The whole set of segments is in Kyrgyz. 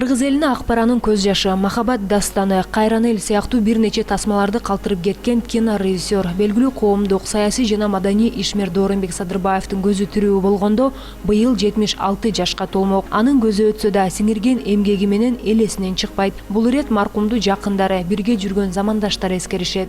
Кыргыз элине Акбаранын көз жашы, Махабат дастаны, Кайран эл сыяктуу бир нече тасмаларды калтырып кеткен кинорежиссер, белгилүү коомдук, саясий жана маданий ишмер Дооронбек Садырбаевдин көзү тирүү болгондо быйыл 76 жашка толмок. Анын көзү өтсө да сиңирген эмгеги менен эл эсинен чыкпайт. Бул ирет маркумду жакындары, бирге жүргөн замандаштар эскеришет.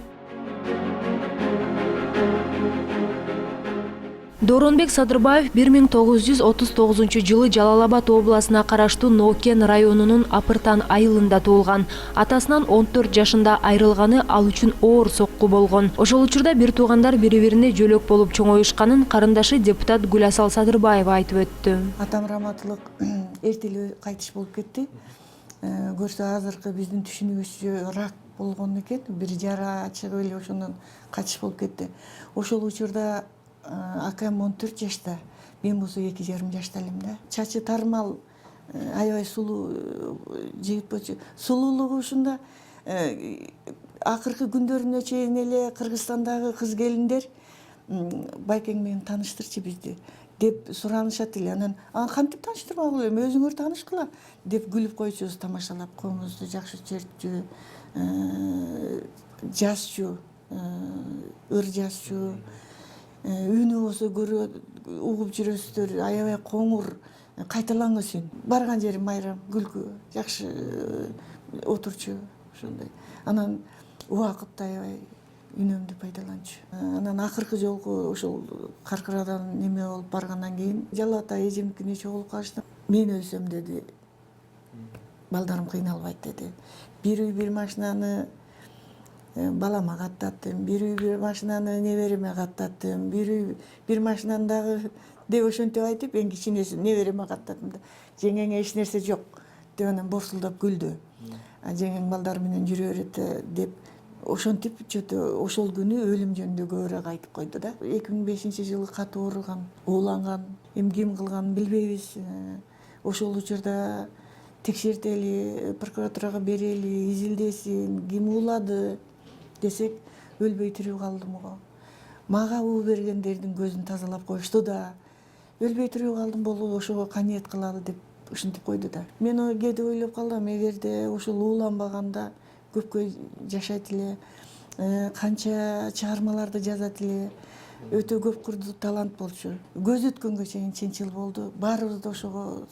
Дооронбек Садырбаев 1939 Жалал-Абад областына караштуу Нокен районунун Апыртан айылында туулган. Атасынан 14 жашында айрылганы ал үчүн оор сокку болгон. Ошол учурда бир туугандар бири-бирине жөлөк болуп чоңоюшканын карындашы депутат Гүласал Садырбаева айтып өттү. Атам раматылык эртеле кайтыш болуп кетти. Көрсө азыркы биздин түшүнүгүбүзчө рак болгон экен. Бир жара чыгып эле ошондон кайтыш болуп кетти. Ошол учурда акам 14 жашта, мен болсо 2,5 жашта элем да. Чачы тармал, аябай сулуу жигит болчу. Сулуулугу ушунда акыркы күндөрүнө чейин эле Кыргызстандагы кыз келиндер байкең менен тааныштырчы бизди деп суранышат эле. Анан кантип тааныштырбагыла элем, өзүңөр таанышкыла деп күлүп койчубуз, тамашалап, коомубузду жакшы чертчү, жазчу, ыр жазчу. Үнү болсо угуп жүрөсүздөр, аябай коңур, кайталаңыз үн. Барган жери майрам, күлкү, жакшы отурчу, ошондой. Анан убакытты аябай үнөмдү пайдаланчу. Анан акыркы жолку ошол Каркырадан неме болуп баргандан кийин Жалал Ата эжемикине чогулуп калыштым. Мен өлсөм деди, балдарым кыйналбайт деди. Бир үй бир машинаны балама каттаттым, бир үй бир машинаны небереме каттаттым, бир үй бир машинаны дагы деп ошентип айтып, эң кичинесин небереме каттаттым да. Жеңеңе эч нерсе жок деп анан борсулдап күлдү. Жеңең балдар менен жүрө берет деп ошентип ошол күнү өлүм жөнүндө көбүрөөк айтып койду да. 2005-жылы катуу ооруган, ууланган, эми ким кылганын билбейбиз. Ошол учурда текшертели, прокуратурага берели, изилдесин, ким уулады десек, өлбөй тирүү калдым го. Мага уу бергендердин көзүн тазалап коюшту да. Өлбөй тирүү калдым болу, ошого каниет кылалы деп ушинтип койду да. Мен кээде ойлоп калдым, эгерде ошол ууланбаганда көпкө жашайт эле, канча чыгармаларды жазат эле, өтө көп курдуу талант болчу. Көз өткөнгө чейин чынчыл болду. Баарыбызды ошого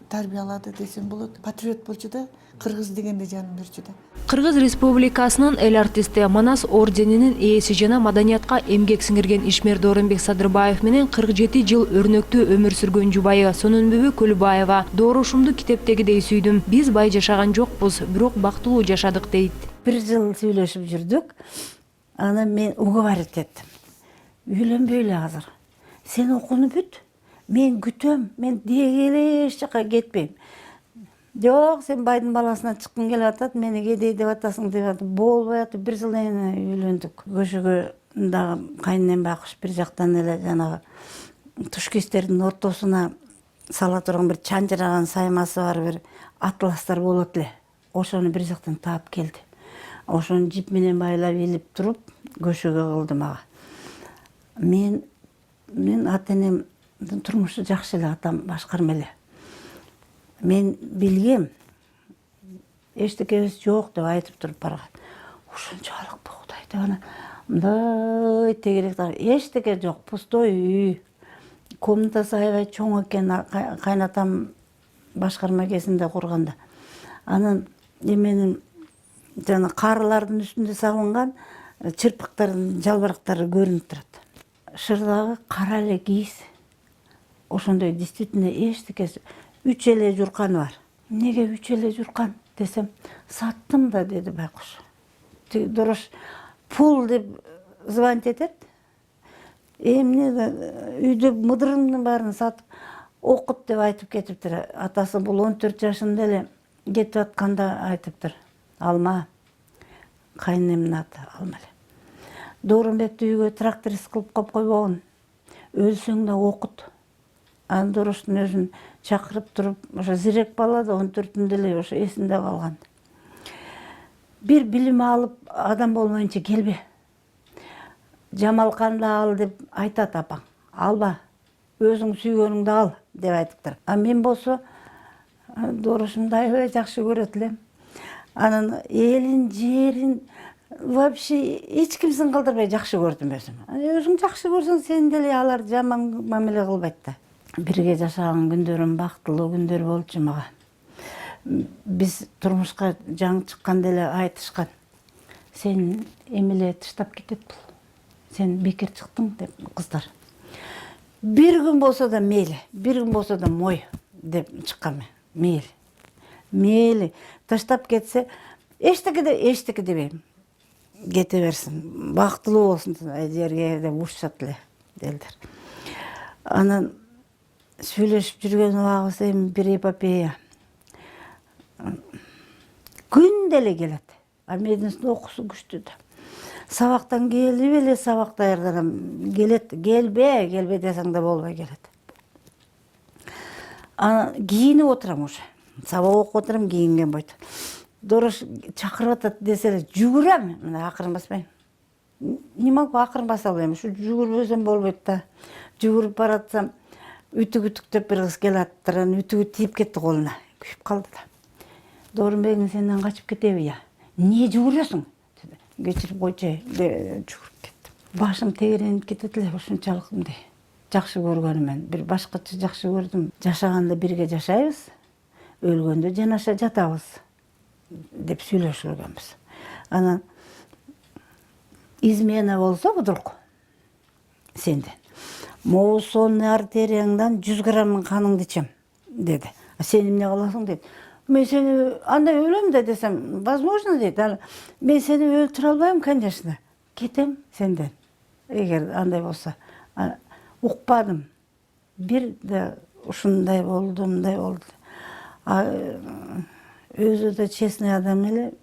тарбиялады десем болот. Патриот болчу да, кыргыз дегенде жанын берчү да. Кыргыз Республикасынын эл артисти, Манас орденинин ээси жана маданиятка эмгек сиңирген ишмер Дооронбек Садырбаев менен 47 жыл өрнөктүү өмүр сүргөн жубайы Сонунбүбү Көлбаева доорошумду китептегидей сүйдүм. Биз бай жашаган жокпуз, бирок бактылуу жашадык дейт. Бир жыл сүйлөшүп жүрдүк. Анан мен уговаривать эттим. Үйлөнбөй эле азыр. Сен окууну бүт. Мен күтөм, мен деги эч жака кетпейм. Жок, сен байдын баласынан чыккың келип атат, мени кедей деп атасың деп атып, болбой атып бир жыл эне үйлөндүк. Көшөгө дагы кайненем байкуш бир жактан эле жанагы тушкестердин ортосуна сала турган бир чанжыраган саймасы бар бир атластар болот эле. Ошону бир жактан таап келди. Ошону жип менен байлап илип туруп, көшөгө кылды мага. Мен ата-энем турмушу жакшы эле, атам башкарма эле. Мен билгем, эчтекебиз жок деп айтып туруп барган. Ушунчалык бугдай деп анан мындай тегерек эчтеке жок, пустой үй. Комнатасы аябай чоң экен, кайнатам башкарма кезинде курганда. Анан эменин жана карылардын үстүндө сабынган чырпыктардын жалбырактары көрүнүп турат. Шырдагы кара эле кийиз. Ошондой действительно эчтекеси 3 эле журканы бар. Неге 3 эле журкан десем, саттым да деди байкуш. Дорош пул деп звонить этет. Эмне үйдө мыдырымдын баарын сатып окут деп айтып кетиптир. Атасы бул 14 жашында эле кетип атканда айтыптыр. Алма. Кайненемдин аты Алма эле. Дооронбекти үйгө тракторист кылып коюп койбогон. Өлсөң да окут. Анан Дороштун өзүн чакырып туруп, ошо зирек бала да 14-үндө эле ошо эсинде калган. Бир билим алып адам болмоюнча келбе. Жамалканды ал деп айтат апаң. Алба. Өзүң сүйгөнүңдү ал деп айтыптыр. А мен болсо Дорушумду аябай жакшы көрөт элем. Анан элин, жерин вообще эч кимсин калтырбай жакшы көрдүм өзүм. Өзүң жакшы көрсөң, сен деле алар жаман мамиле кылбайт да. Бирге жашаган күндөрүм бактылуу күндөр болчу мага. Биз турмушка жаңы чыккан деле айтышкан. Сен эмеле таштап кетет бул. Сен бекер чыктың деп кыздар. Bir gün болсо да мейли, bir gün болсо да мой деп чыккан мен. Мейли. Мейли таштап кетсе, эчтеке дебейм. Кете берсин, бактылуу болсун, жерге деп ушушат эле делдер. Анан сүйлөшүп жүргөн убагыбыз эми бир эпопея. Күн деле келет. А мединстин окуусу күчтүү да. Сабактан келип эле сабак даярданам. Келет, келбе десең да болбой келет. Кийинип отурам уже. Сабак окуп отурам, кийинген бойдо. Дорош чакырып атат десе эле жүгүрөм, мына акырын баспайм. Нимага акырын баса албайм, ушу жүгүрбөсөм болбойт да. Жүгүрүп баратсам, үтүк-үтүктөп бир кыз келатыр, үтүгү тийип кетти колуна, күйүп калды да. Дорунбегим сенден качып кетеби я? Эмне жүгүрөсүң? Кечирип койчу, жүгүрүп кеттим. Башым тегеренип кетет эле ушунчалык мындай. Жакшы көргөнүмөн, бир башкача жакшы көрдүм. Жашаганда бирге жашайбыз, өлгөндө жанаша жатабыз деп сүйлөшүлгөнбүз. Анан измена болсо вдруг сенден могу сонный артерияңдан 100 грамм каныңды ичем деди. Сен эмне кыласың дейт. Мен сени андай өлөм да десем, возможно дейт. Мен сени өлтүрө албайм, конечно. Кетем сенден. Эгер андай болсо. Укпадым. Бир да ушундай болду, мындай болду. Өзү да честный адам эле.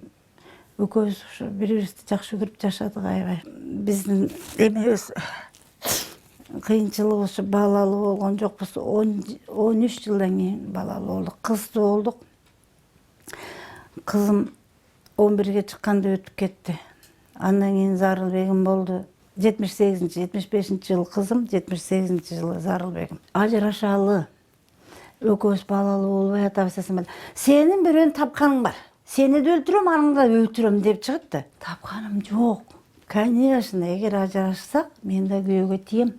Экөөбүз ушу бири-бирибизди жакшы көрүп жашадык аябай. Биздин эмебиз кыйынчылык ушу балалуу болгон жокпуз. 13 жылдан кийин балалуу болдук. Кыздуу болдук. Кызым 11-ге чыкканда өтүп кетти. Андан кийин Зарылбегим болду. 75-жылы кызым, 78-жылы Зарылбегим. Ажырашалы. Экөөбүз балалуу болбой атабыз десем, сенин бирөөнү тапканың бар. Сени да өлтүрөм, аныңды да өлтүрөм деп чыгытты. Тапканым жок. Конечно, эгер ажырашсак, мен да күйөөгө тием.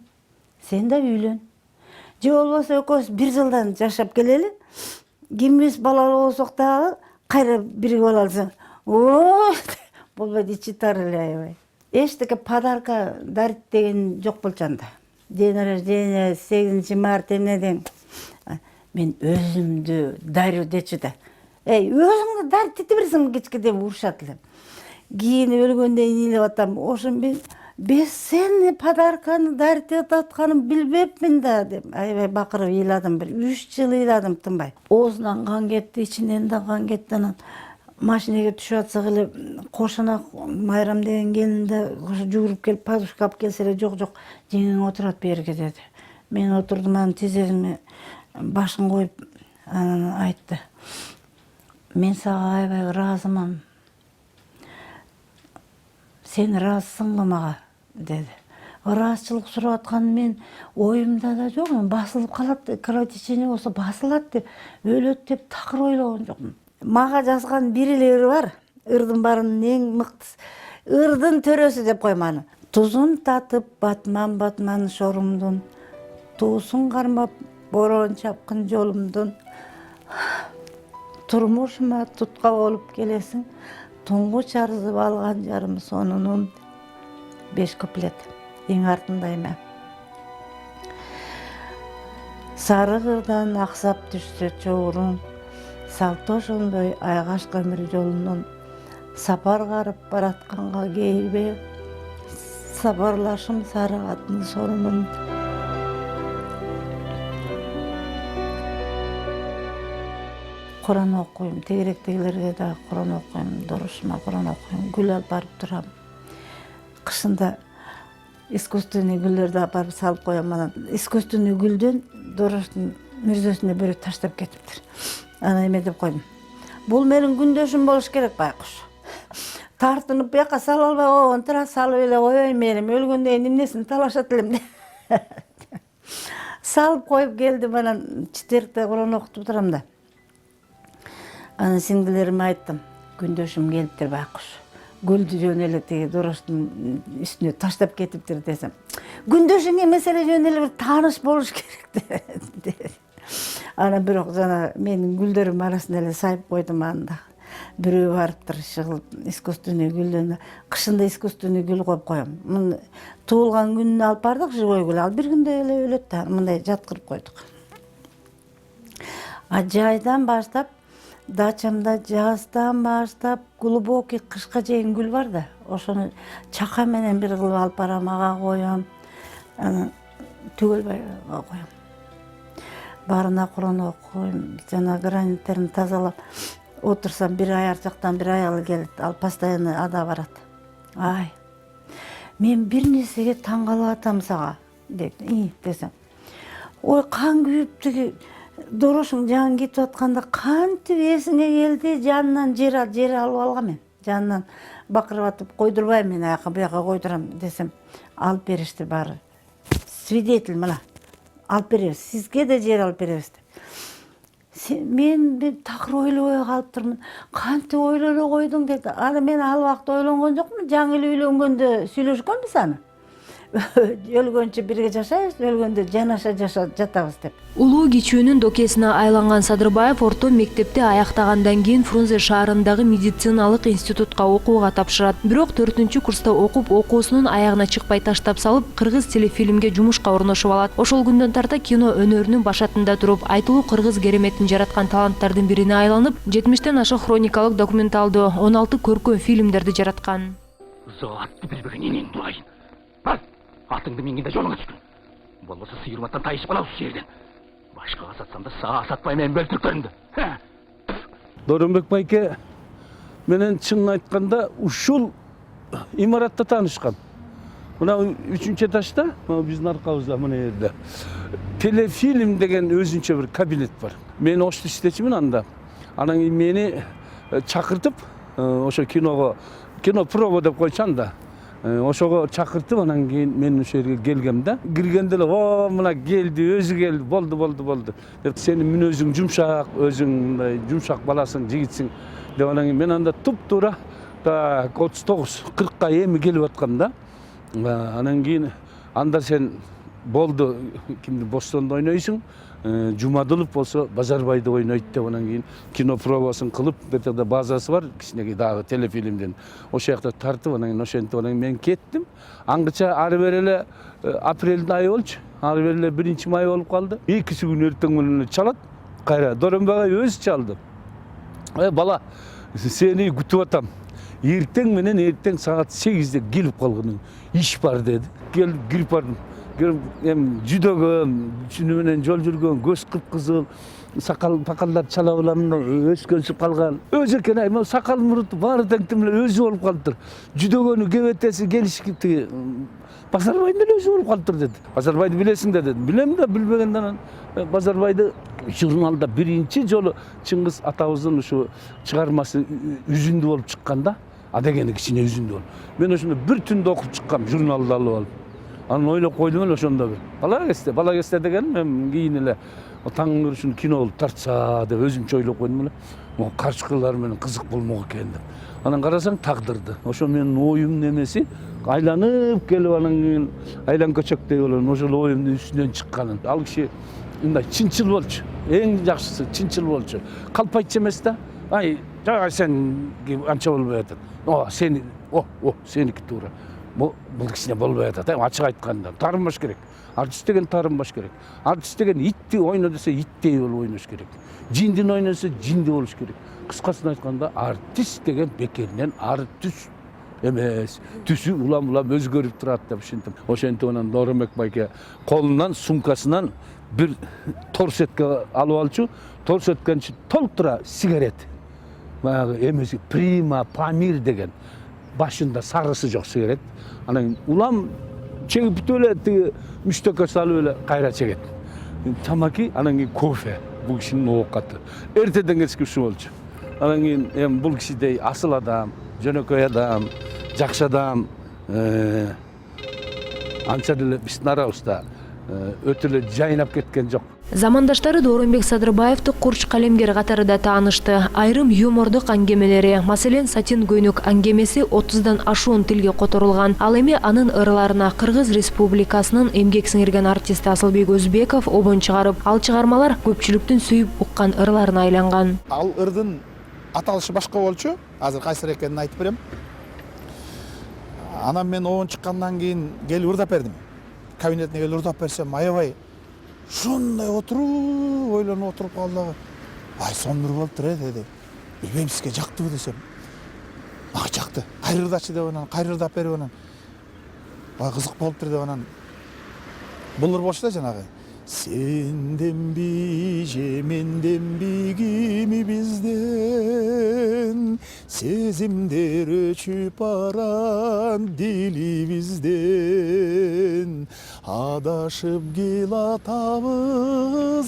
Сен да үйлөн. Же болбосо экөөбүз 1 жылдан жашап келели. Кимибиз балалуу болсок дагы кайра биригип алалы. Болбойт, ичи тар эле аябай. Эчтеке подарка дарить деген жок болчу анда. День рождения 8 марта эмнеден. Мен өзүмдү дарю дечи да. Өзүңдү дарить ете берсең кечке деп урушат элем. Кийинип өлгөндөн кийин элеп атам. Ошо мен бесценный подарканы дарить этип атканын билбепмин да деп аябай бакырып ыйладым. Бир 3 жыл ыйладым тынбай. Оозунан кан кетти, ичинен да кан кетти. Анан машинеге түшүп атсак эле кошунак Майрам деген келин да жүгүрүп келип подушка алып келсе эле жок, жеңиң отурат берге деди. Мен отурдум, анан тизериме башын коюп айтты. Мен сага аябай ыраазымын. Сен ыраазысыңбы мага деди. Ыраазычылык сурап аткан мен оюмда да жок, басылып калат, кровотечение болсо басылат деп, өлөт деп такыр ойлогон жокмун. Мага жазган бир эле ыры бар. Ырдын барынын эң мыктысы. Ырдын төрөсү деп койм аны. Тузун татып батман шорумдун, туусун кармап борон чапкын жолумдун. Турмушума тутка болуп келесиң, туңгуч арзып алган жарым сонунун. 5 куплет. Эң артында эме. Сары кырдан аксап түштү чоорун, салтошондой айгашка өмүр жолунун. Сапар карып баратканга кейбе, сабарлашым сары атын сонунун. Куран окуйм, тегеректегилерге да Куран окуйм, Дорушума Куран окуйм, гүл алып барып турам. Кышында искусственный гүлдөрдү алып барып салып коем. Анан искусственный гүлдөн Дороштун мүрзөсүнө бирөө таштап кетиптир. Ана эме деп койдум. Бул менин күндөшүм болуш керек байкуш. Тартынып бияка сала албай койгон, тура салып эле коеюн менин. Өлгөндөн кийин эмнесин талашат элем. Салып коюп келдим, анан четвергде Куран окутуп турам да. Анан сиңдилериме айттым, күндөшүм келиптир байкуш. Гүлдү жөн эле тиги дороштун үстүнө таштап кетиптир десем. Күндөшүң эмес эле жөн эле бир тааныш болуш керек деп. Анан бирок жана менин гүлдөрүм арасында эле сайып койдум анда. Бирөө барыптыр иши кылып искусственный гүлдөн кышында искусственный гүл коюп коем. Муну туулган күнүнө алып бардык живой гүл. Ал бир күндө эле өлөт да, мындай жаткырып койдук. А жайдан баштап, дачамда жаздан баштап глубокий кышка чейин гүл бар да. Ошону чака менен бир кылып алып барам, ага коем. Анан түгөлбөй коем. Барына Кур'ан окуйм, жана граниттерин тазалап отурсам бир аяр жактан бир аялы келет, ал постоянно ада барат. Ай, мен бир нерсеге таң калып атам сага, дейт. Десем. Ой, кан күйүп тиги дорошуң жан кетип атканда кантип эсиңе келди, жанынан жер алып алгам мен. Жанынан бакырып атып койдурбайм мен аяка буяка койдурам десем, алып беришти баары. Свидетель мына. Алып беребиз, сизге да жер алып беребиз деп. Мен такыр ойлобой калыптырмын. Кантип ойлоно койдуң деп. Аны мен ал убакта ойлонгон жокмун. Жаңы эле үйлөнгөндө сүйлөшкөнбүз аны. Өлгөнчө бирге жашайбыз, өлгөндө жанаша жатабыз деп. Улуу кичүүнүн докесине айланган Садырбаев орто мектепти аяктагандан кийин Фрунзе шаарындагы медициналык институтка окууга тапшырат. Бирок 4-курста окуп, окуусунун аягына чыкпай таштап салып, кыргыз телефильмге жумушка орношуп алат. Ошол күндөн тарта кино өнөрүнүн башатында туруп, айтылуу кыргыз кереметин жараткан таланттардын бирине айланып, 70тен ашык хроникалык документалдуу 16 көркөм фильмдерди жараткан. Заатты билбеген энең дурайын. Бар, атыңды менгенде жолуңа түшкүн. Болбосо сыйырматтан тайышып калабыз ушул жерден. Башкага сатсам да сага сатпайм бөлтүрүктөрүмдү. Доронбек байке менен чынын айтканда ушул имаратта таанышкан. Мына 3-этажда, биздин аркабызда мына жерде телефильм деген өзүнчө бир кабинет бар. Мен ошто иштечимин анда. Анан мени чакыртып, ошо кино проба деп койчан да. Ошого чакыртып, анан кийин мен ошол жерге келгем да. Киргенде эле, "О, мына келди, өзү келди, болду." Деп сенин мүнөзүң жумшак, өзүң мындай жумшак баласың, жигитсиң деп анан кийин мен анда туп-туура 39-40ка эми келип аткам да. Анан кийин анда сен болду, кимди Бостонду ойнойсуң, Жумадылов болсо Базарбайды ойнойт деп анан кийин кино пробасын кылып, бертегде базасы бар, кичинекей дагы телефильмден. Ошол жакта тартып, анан кийин ошентип анан мен кеттим. Аңгыча ары бери эле апрелдин айы болчу. Ары бери эле 1-май болуп калды. 2 күн эртең менен чалат. Кайра Доронбек өзү чалды. Бала, сени күтүп атам. Эртең менен саат 8де келип калгының. Иш бар деди. Келип кирип бардым. Жүдөгөн, жүнү менен жол жүргөн, көз кып-кызыл, сакал-пакалдар чала буламын, өскөнсүп калган. Өзү экен, айма сакал муруту баары теңтим эле өзү болуп калыптыр. Жүдөгөнү кебетеси келишиптиги Базарбайдын эле өзү болуп калыптыр деди. Базарбайды билесиң да деди. Билем да, билбегенден анан Базарбайды журналда биринчи жолу Чыңгыз атабыздын ушу чыгармасы үзүндү болуп чыкканда, адегени кичине үзүндү болуп. Мен ошондо бир түндө окуп чыккам, журналды алып алып. Анан ойлоп койдум эле ошондо бир. Бала кезде деген мен кийин эле таң көрүшүн кино болуп тартса деп өзүмчө ойлоп койдум эле. Могу карчыкылар менен кызык болмок экен деп. Анан карасаң тагдырды. Ошо менин оюм немеси айланып келип анан кийин айлан көчөктөй болон ошол оюмдун үстүнөн чыкканын. Ал киши мындай чынчыл болчу. Эң жакшысы чынчыл болчу. Калпайтчу эмес да. Ай, жага сен анча болбой атат. Сеники туура. Бул кичине болбой атат. Ачык айтканда тарынбаш керек. Артист деген тарынбаш керек. Артист деген итти ойно десе иттей болуп ойнош керек. Жиндин ойносо жинди болуш керек. Кыскасын айтканда артист деген бекеринен артист эмес. Түсү улам өзгөрүп турат деп ушинтип. Ошентип анан Доронбек байке колунан, сумкасынан бир торсетке алып алчу. Торсеткенин ичи толтура сигарет. Баягы эмеси Прима, Памир деген. Башында сарысы жок сигарет. Анан улам чегип бүтүп эле тиги мүчтөккө салып эле кайра чегет. Тамаки, анан кийин кофе. Бул кишинин оокаты. Эртеден кечке ушу болчу. Анан кийин бул кишидей асыл адам, жөнөкөй адам, жакшы адам, анча деле биздин арабызда өтө эле жайнап кеткен жок. Замандаштары Дооронбек Садырбаевды курч калемгер катарында таанышты. Айрым юмордук аңгемелери, маселен Сатин көйнөк аңгемеси 30дан ашуун тилге которулган. Ал эми анын ыраларына Кыргыз Республикасынын эмгек сиңирген артисти Асылбек Өзбеков обон чыгарып, ал чыгармалар көпчүлүктүн сүйүп уккан ырларына айланган. Ал ырдын аталышы башка болчу. Азыр кайсыр экенин айтып берем. Анан мен обон чыккандан кийин келип ырдап бердим. Кабинетине келип ырдап берсем, аябай шундай ойлонуп отуруп калды. Ай, сонур болуптур деди. Билбейм, сизге жактыбы десем. Мага жакты. Кайрырдачы деп анан, кайрырдап берип анан. Ай, кызык болуптур деп анан. Булур болчу да жанагы. Сенден би же менден би кими бизден, сезимдер өчүп баран дилибизден, адашып кылатабыз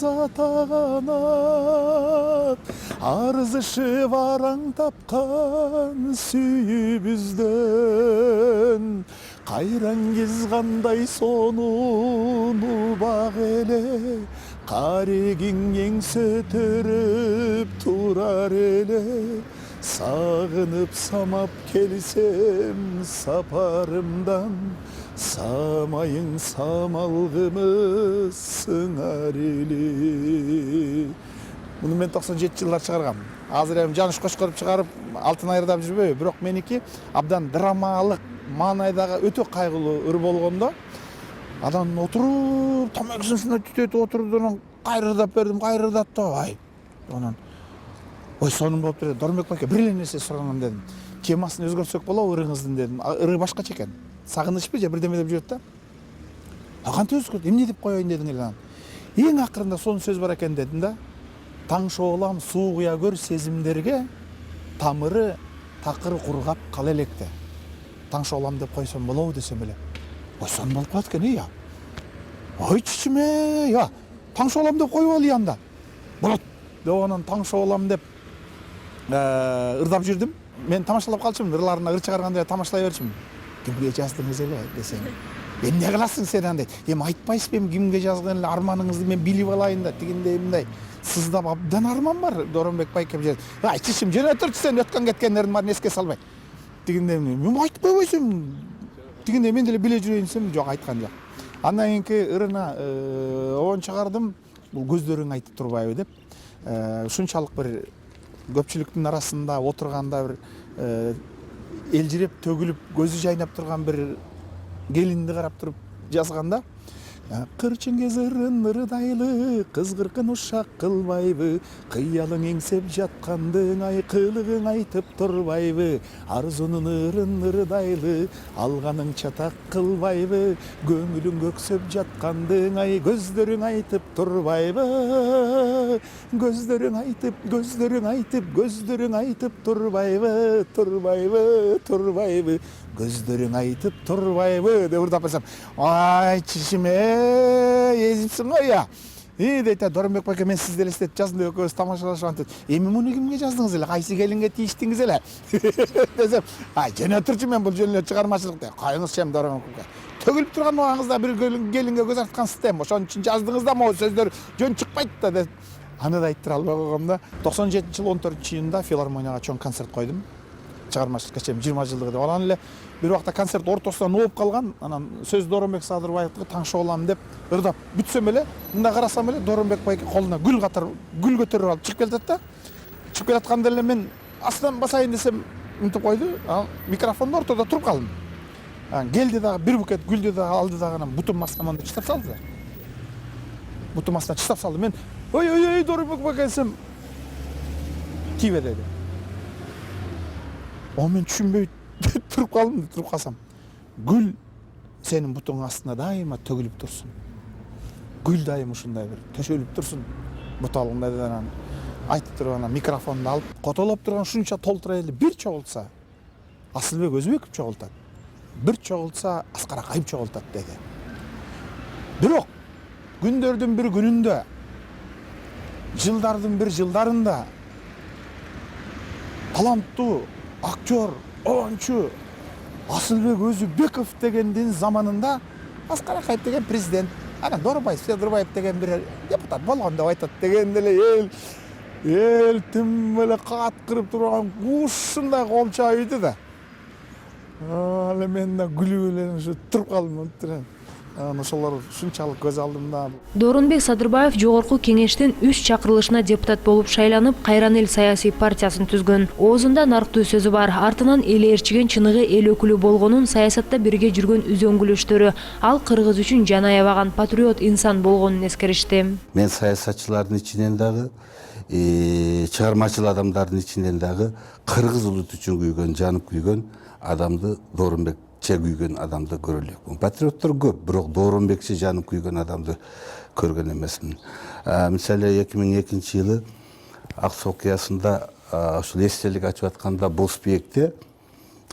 атаганат, арзышып араң тапкан сүйүүбүздөн. Кайраң кез кандай сонуну бак эле, карегиң эңсе төрөп турар эле, сагынып самап келсем сапарымдан, самайың самалгымыз сыңар эле. Муну мен 97 жылдар чыгаргам. Азыр эми Жаныш Кошкоров чыгарып, алтын айырдап жүрбөйбү, бирок меники абдан драмалык маанайдагы өтө кайгылуу ыр болгондо, анан отуруп, тамакысын түтөтүп отуруп, анан кайрырдап бердим, кайрырдап да, ай. Анан ой, сонун болуптур. Дооронбек байке, бир эле нерсе суранам дедим. Темасын өзгөртсөк болобу ырыңыздын дедим. Ыры башкача экен. Сагынычпы же бирдеме деп жүрөт да. Кантип өзгөрт? Эмне деп коеюн дедиң эле анан. Эң акырында сонун сөз бар экен дедим да. Таң шоолам суу куя көр сезимдерге, тамыры такыр кургап кала электе. Таң шоолам деп койсом болобу десем эле. Ой, сонун болуп калат экен, я. Ой, чичиме, я. Таң шоолам деп коюп ал анда. Болот. Деп анан таң шоолам деп ырдап жүрдүм. Мен тамашалап калчумун, ырларына ыр чыгарганда тамашалай берчүмүн. Кимге жаздыңыз эле десең. Эмне кыласың сен андай? Эми айтпайсызбы, эми кимге жазган эле арманыңызды мен билип алайын да, тигиндей мындай. Сыздап абдан арман бар, Дооронбек байке же. Ай, чишим, жана турчу сен өткөн кеткендердин баарын эске салбай. Тигиндей мен айтпай койсом. Тигиндей мен деле биле жүрөйүн десем, жок, айткан жок. Андан кийинки ырына обон чыгардым. Бул көздөрүң айтып турбайбы деп. Ушунчалык бир көпчүлүктүн арасында отурганда бир элжиреп төгүлүп көзү жайнап турган бир келинди карап туруп жазганда, кырчын кез ырын ырдайлы, кызгыркын ушак кылбайбы, кыялың эңсеп жаткандың ай, кылыгың айтып турбайбы, арзунун ырын ырдайлы, алганың чатак кылбайбы, көңүлүң көксөп жаткандың ай, көздөрүң айтып турбайбы, көздөрүң айтып, көздөрүң айтып, көздөрүң айтып турбайбы, турбайбы, турбайбы, көздөрүң айтып турбайбы деп ырдап берсем, ай, чишиме, езипсиң ғой, я. Дейт, Дооронбек байке, мен сизди элестетип жаздым деп экөөбүз тамашалашып антып. Эми муну кимге жаздыңыз эле? Кайсы келинге тийиштиңиз эле? Десем, ай, жана турчу, мен бул жөн эле чыгармачылык деп. Кайыңыз чем Дооронбек байке. Төгүлүп турган убагыңызда бир келинге көз арткансыз да, ошон үчүн жаздыңыз да, могу сөздөр жөн чыкпайт да деп. Аны да айттыра албай койгомда, 97-жылы 14-июнда филармонияга чоң концерт койдум. Чыгармачылык кечем 20 жылдыгы деп. Анан эле бир убакта концерт ортосунан ооп калган. Анан сөз Дооронбек Садырбаевдыкы таң шоолам деп ырдап бүтсөм эле, мында карасам эле Дооронбек байке колуна гүл көтөрүп алып чыгып келатат да. Чыгып келатканда эле мен астынан басайын десем, мынтип койду. Микрофондун ортодо туруп калдым. Келди дагы бир букет гүлдү да алды дагы, анан бутум астынан чыштап салды да. Бутум астынан чыштап салды. Мен ой, Дооронбек байке десем, кийбе деди. Мен түшүнбөй туруп калдым, туруп калсам. Гүл сенин бутуңдун астына дайыма төгүлүп турсун. Гүл дайыма ушундай бир төшөлүп турсун буталында деп анан айтып туруп анан микрофонду алып, котолоп турган ушунча толтура эле бир чогултса Асылбек Өзбеков чогултат. Бир чогултса Аскар Акаев чогултат деди. Бирок күндөрдүн бир күнүндө, жылдардын бир жылдарында таланттуу актер, оюнчу Асылбек Өзбеков дегендин заманында Аскар Акаев деген президент, Анан Дооронбай Садырбаев деген бир депутат болгон деп айтат деген деле эл тим эле каткырып турган ушундай колча үйдү да. Ал мен да күлүп эле ушу туруп калдым. Ошолор ушунчалык көз алдымда. Дооронбек Садырбаев жогорку кеңештин 3 чакырылышына депутат болуп шайланып, Кайран эл саясий партиясын түзгөн. Оозунда нарктуу сөзү бар. Артынан эл ээрчиген чыныгы эл өкүлү болгонун, саясатта бирге жүргөн үзөңгүлөштөрү, ал кыргыз үчүн жан аябаган патриот инсан болгонун эскеришти. Мен саясатчылардын ичинен дагы, чыгармачыл адамдардын ичинен дагы кыргыз улуты үчүн күйгөн, жанып күйгөн адамды Дооронбекче күйгөн адамды көрө элекмин. Патриоттор көп, бирок Дооронбекче жанып күйгөн адамды көргөн эмесмин. Мисалы 2002 жылы Аксу окуясында ошол эстелик ачып атканда Босбекте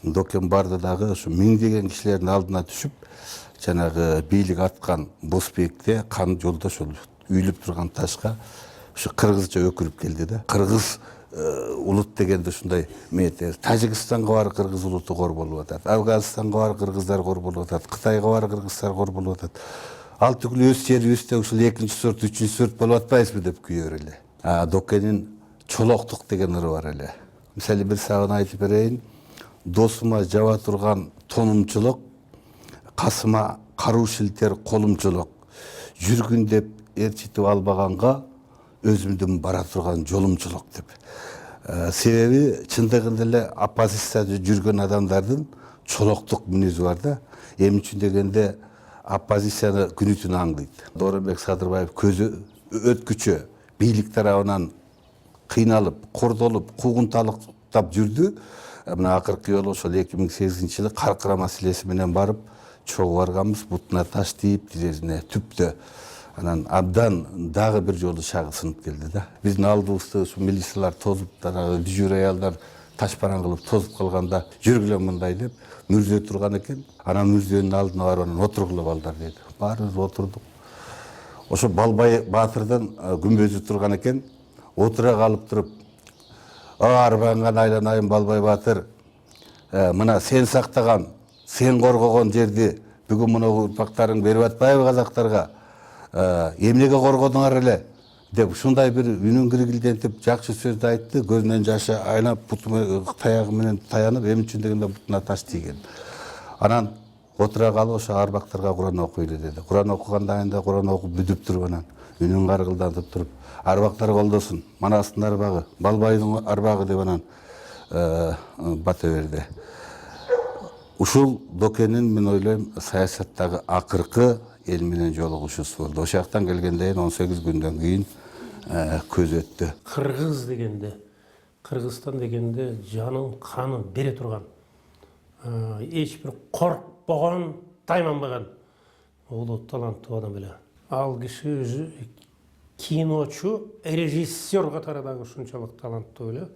Докем барды дагы ошо миңдеген кишилердин алдына түшүп, жанагы бийлик аткан Босбекте кан жолдош үйүлүп турган ташка ошо кыргызча өкүрүп келди да. Кыргыз улут дегенде ушундай мете. Тажикстанга бар кыргыз улуту кор болуп атат. Афганистанга бар кыргыздар кор болуп атат. Кытайга бар кыргыздар кор болуп атат. Ал түгүл өз жерибизде ушул 2-сорт, 3-сорт болуп атпайбызбы деп күйөр эле. Докенин чолоктук деген ыры бар эле. Мисалы бир сагын айтып берейин. Досума жаба турган тонумчулук, касыма каруу шилтер колумчулук. Жүргүн деп ээрчитип албаганга өзүмдүн бара турган жолумчулук деп. Себеби чындыгында эле оппозицияда жүргөн адамдардын чолоктук мүнөзү бар да. Эми үчүн дегенде оппозицияны күнү түнү аңдыйт. Дооронбек Садырбаев көзү өткүчө бийлик тарабынан кыйналып, кордолуп, куугунталыктап жүрдү. Мына акыркы жолу ошол 2008 жылы Каркыра маселеси менен барып чогуу барганбыз, бутуна таш тийип, тизесине түптө. Анан абдан дагы бир жолу шагы сынып келди да. Биздин алдыбызды ушу милициялар тозуп, дежур аялдар таш баран кылып тозуп калганда жүргүлө мындай деп мүрзө турган экен. Анан мүрзөнүн алдына барып анан отургула балдар деди. Баарыбыз отурдук. Ошо Балбай Баатырдын күмбөзү турган экен. Отура калып туруп, арбаңан айланайын Балбай Баатыр. Мына сен сактаган, сен коргогон жерди бүгүн мына урпактарың берип атпайбы казактарга? Эмнеге коргодуңар эле деп ушундай бир үнүн киргилдентип жакшы сөздү айтты. Көзүнөн жашы айнап, таягы менен таянып, эми үчүн дегенде бутуна таш тийген. Анан отура калып ошо арбактарга Куран окуйлу деди. Куран окугандан кийин да Куран окуп бүтүп туруп анан үнүн каргылдантып туруп, арбактар колдосун, манастын арбагы, Балбайдын арбагы деп анан бата берди. Ушул Докенин мен ойлойм саясаттагы акыркы эл менен жолугушуусу болду. Ошол жактан келгенден 18 күндөн кийин көз өттү. Кыргыз дегенде, Кыргызстан дегенде жанын канын бере турган, эч бир коркпогон, тайманбаган улуу таланттуу адам эле. Ал киши өзү киночу, режиссер катары дагы ушунчалык таланттуу эле.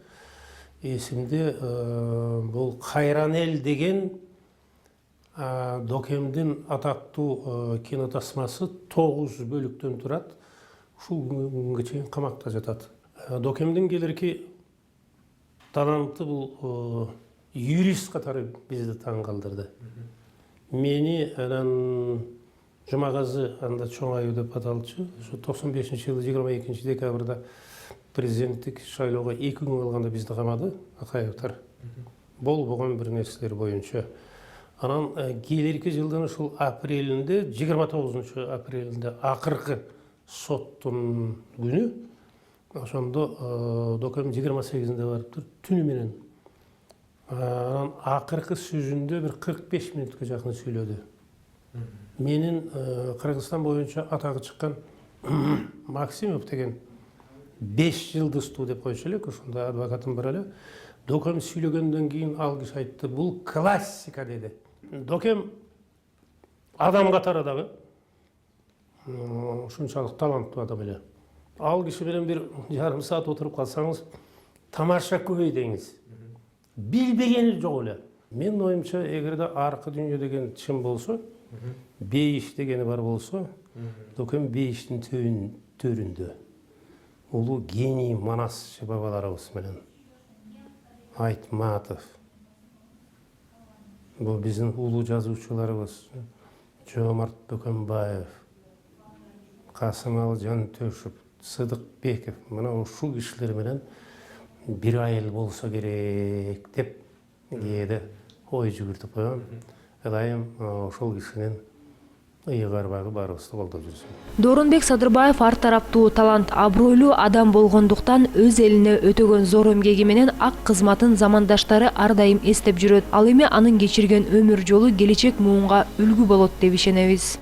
Эсимде бул Кайран эл деген Докемдин атактуу кинотасмасы 9 бөлүктөн турат. Ушул күнгө чейин камакта жатат. Докемдин келирки таланты бул юрист катары бизди таң калтырды. Мени анан Жумагазы анда чоң аю деп аталчу. Ошо 95-жылы 22 декабрда президенттик шайлоого 2 күн калганда бизди камады Акаевтар. Болгон бир нерселер боюнча. Анан келерки жылдын ушул апрелинде, 29-апрелинде акыркы соттун күнү, ошондо Докем 28-inde барыптыр, түнү менен. Анан акыркы сөзүндө бир 45 мүнөткө жакын сүйлөдү. Менин Кыргызстан боюнча атагы чыккан Максимов деген 5 жылдыстуу деп койчу элек, ошондо адвокатым бар эле. Докем сүйлөгөндөн кийин ал киши айтты, бул классика деди. Докем адам катары дагы ушунчалык таланттуу адам эле. Ал киши менен бир жарым саат отуруп калсаңыз, тамаша көбөй деңиз. Билбегени жок эле. Менин оюмча, эгерде аркы дүйнө деген чын болсо, бейиш дегени бар болсо, Докем бейиштин төрүндө. Улуу гений Манас бабаларыбыз менен. Айтматов. Бул биздин улуу жазуучуларыбыз. Жомарт Бөкөнбаев. Касымалы Жантөшев, Сыдыкбеков, мына ушул кишилер менен бир айыл болсо керек деп кээде ой жүгүртүп койгом. Ылайым ошол кишинин ыйыгарбагы баарыбызды колдоп жүрсүн. Дорунбек Садырбаев ар тараптуу талант, абройлуу адам болгондуктан өз элине өтөгөн зор эмгеги менен ак кызматын замандаштары ар дайым эстеп жүрөт. Ал эми анын кечирген өмүр жолу келечек муунга үлгү болот деп ишенебиз.